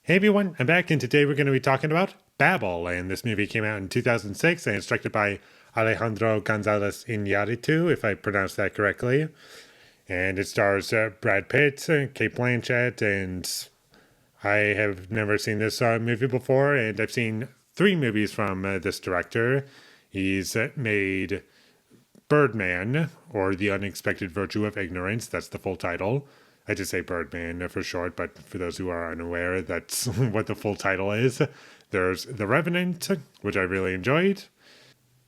Hey everyone, I'm back, and today we're going to be talking about Babel. And this movie came out in 2006 and it's directed by Alejandro Gonzalez Iñárritu, if I pronounced that correctly. And it stars Brad Pitt, Kate Blanchett, and I have never seen this movie before, and I've seen three movies from this director. He's made Birdman, or The Unexpected Virtue of Ignorance. That's the full title. I just say Birdman for short, but for those who are unaware, that's what the full title is. There's The Revenant, which I really enjoyed.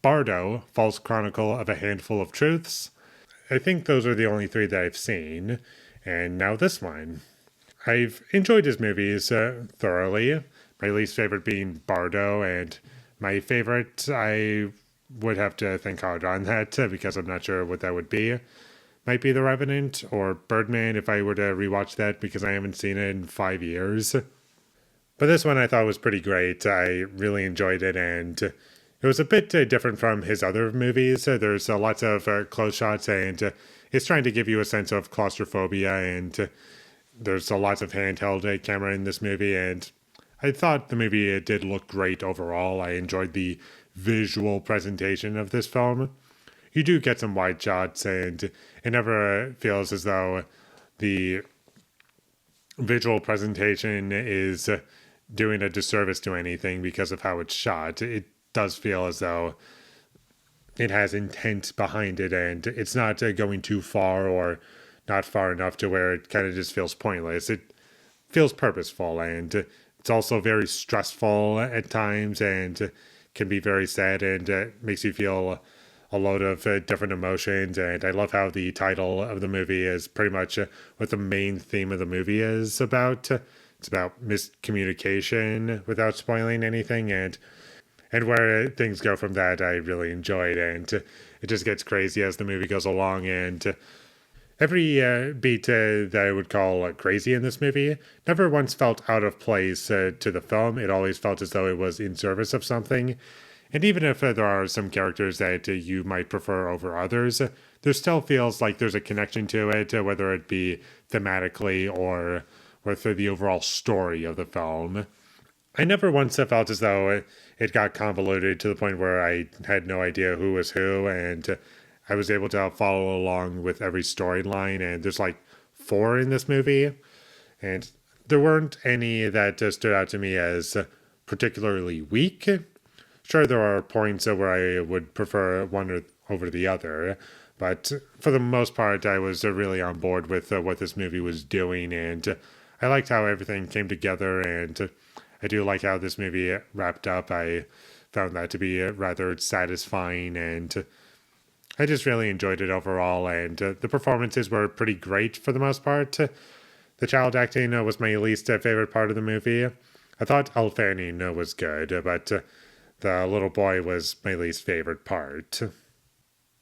Bardo, False Chronicle of a Handful of Truths. I think those are the only three that I've seen. And now this one. I've enjoyed his movies thoroughly. My least favorite being Bardo, and my favorite, I would have to think hard on that because I'm not sure what that would be. Might be The Revenant or Birdman if I were to rewatch that because I haven't seen it in 5 years. But this one I thought was pretty great. I really enjoyed it, and it was a bit different from his other movies. There's lots of close shots, and it's trying to give you a sense of claustrophobia, and there's lots of handheld camera in this movie, and I thought the movie did look great overall. I enjoyed the visual presentation of this film. You do get some wide shots, and it never feels as though the visual presentation is doing a disservice to anything because of how it's shot. It does feel as though it has intent behind it, and it's not going too far or not far enough to where it kind of just feels pointless. It feels purposeful, and it's also very stressful at times, and can be very sad, and makes you feel a load of different emotions. And I love how the title of the movie is pretty much what the main theme of the movie is about. It's about miscommunication without spoiling anything, and where things go from that, I really enjoyed, and it just gets crazy as the movie goes along. And every beat that I would call crazy in this movie never once felt out of place to the film. It always felt as though it was in service of something. And even if there are some characters that you might prefer over others, there still feels like there's a connection to it, whether it be thematically or with the overall story of the film. I never once felt as though it got convoluted to the point where I had no idea who was who, and I was able to follow along with every storyline. And there's like four in this movie, and there weren't any that stood out to me as particularly weak. Sure, there are points where I would prefer one over the other, but for the most part, I was really on board with what this movie was doing, and I liked how everything came together, and I do like how this movie wrapped up. I found that to be rather satisfying, and I just really enjoyed it overall, and the performances were pretty great for the most part. The child acting was my least favorite part of the movie. I thought Elle Fanning was good, but the little boy was my least favorite part.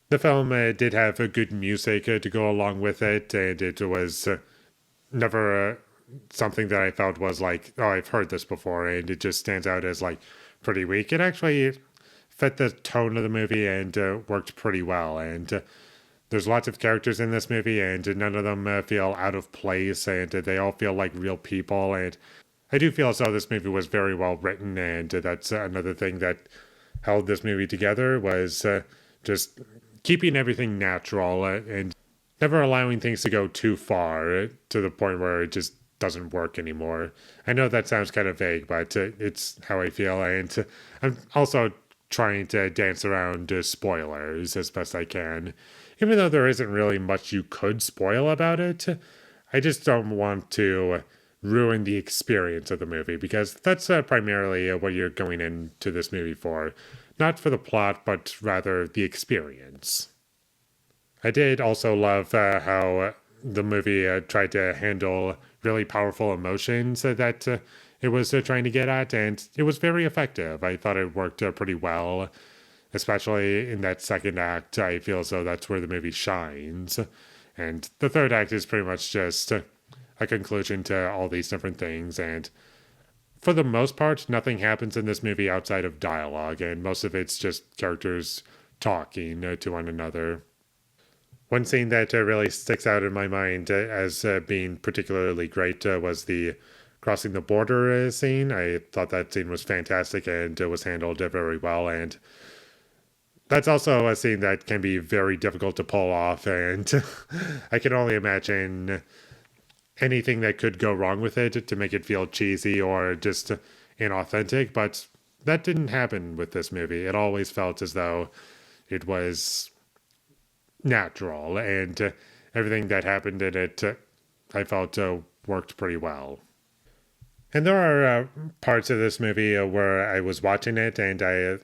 The film did have a good music to go along with it, and it was never something that I felt was like, oh, I've heard this before, and it just stands out as like pretty weak. It actually fit the tone of the movie and worked pretty well. And there's lots of characters in this movie, and none of them feel out of place, and they all feel like real people. And I do feel as though this movie was very well written, and that's another thing that held this movie together was just keeping everything natural and never allowing things to go too far to the point where it just doesn't work anymore. I know that sounds kind of vague, but it's how I feel, and I'm also trying to dance around spoilers as best I can. Even though there isn't really much you could spoil about it, I just don't want to ruin the experience of the movie because that's primarily what you're going into this movie for. Not for the plot, but rather the experience. I did also love how the movie tried to handle really powerful emotions that it was trying to get at, and it was very effective. I thought it worked pretty well, especially in that second act. I feel as though that's where the movie shines. And the third act is pretty much just a conclusion to all these different things, and for the most part, nothing happens in this movie outside of dialogue, and most of it's just characters talking to one another. One scene that really sticks out in my mind as being particularly great was the crossing the border scene. I thought that scene was fantastic and it was handled very well. And that's also a scene that can be very difficult to pull off. And I can only imagine anything that could go wrong with it to make it feel cheesy or just inauthentic. But that didn't happen with this movie. It always felt as though it was natural, and everything that happened in it, I felt worked pretty well. And there are parts of this movie where I was watching it and I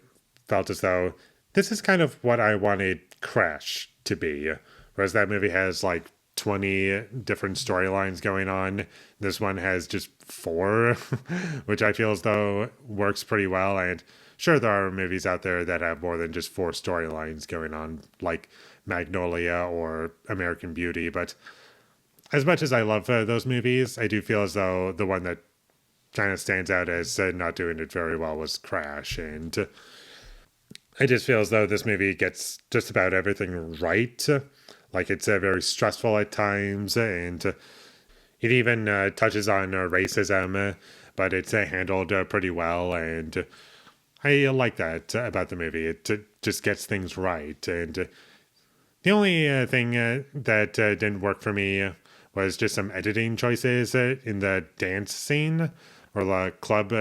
felt as though this is kind of what I wanted Crash to be. Whereas that movie has like 20 different storylines going on. This one has just four, which I feel as though works pretty well. And sure, there are movies out there that have more than just four storylines going on, like Magnolia or American Beauty. But as much as I love those movies, I do feel as though the one that kind of stands out as not doing it very well was Crash. And I just feel as though this movie gets just about everything right. Like it's very stressful at times, and it even touches on racism, but it's handled pretty well. And I like that about the movie. It just gets things right. And the only thing that didn't work for me was just some editing choices in the dance scene or the club.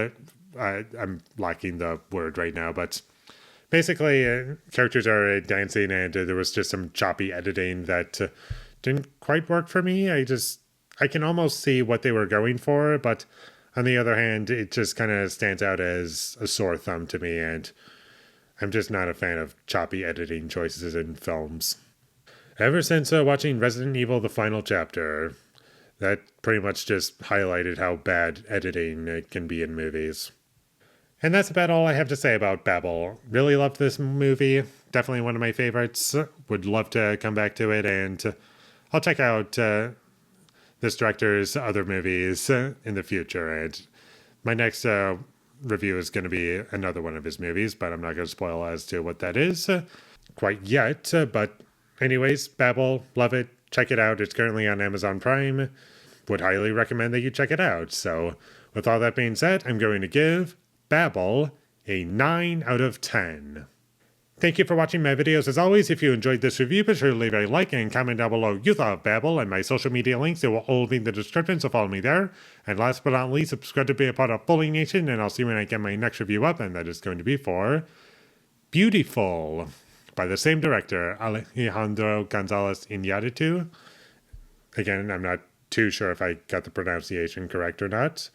I'm lacking the word right now, but basically, characters are dancing, and there was just some choppy editing that didn't quite work for me. I can almost see what they were going for, but on the other hand, it just kind of stands out as a sore thumb to me, and I'm just not a fan of choppy editing choices in films. Ever since watching Resident Evil: The Final Chapter, that pretty much just highlighted how bad editing can be in movies. And that's about all I have to say about Babel. Really loved this movie. Definitely one of my favorites. Would love to come back to it, and I'll check out this director's other movies in the future. And my next review is going to be another one of his movies, but I'm not going to spoil as to what that is quite yet. But anyways, Babel, love it. Check it out. It's currently on Amazon Prime. Would highly recommend that you check it out. So with all that being said, I'm going to give Babel a 9 out of 10. Thank you for watching my videos. As always, if you enjoyed this review, be sure to leave a like and comment down below you thought of Babel, and my social media links, they will all be in the description, so follow me there. And last but not least, subscribe to be a part of Foley Nation, and I'll see you when I get my next review up, and that is going to be for Beautiful by the same director, Alejandro Gonzalez Iñárritu. Again, I'm not too sure if I got the pronunciation correct or not.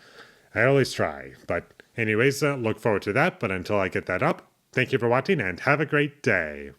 I always try, but anyways, look forward to that. But until I get that up, thank you for watching and have a great day.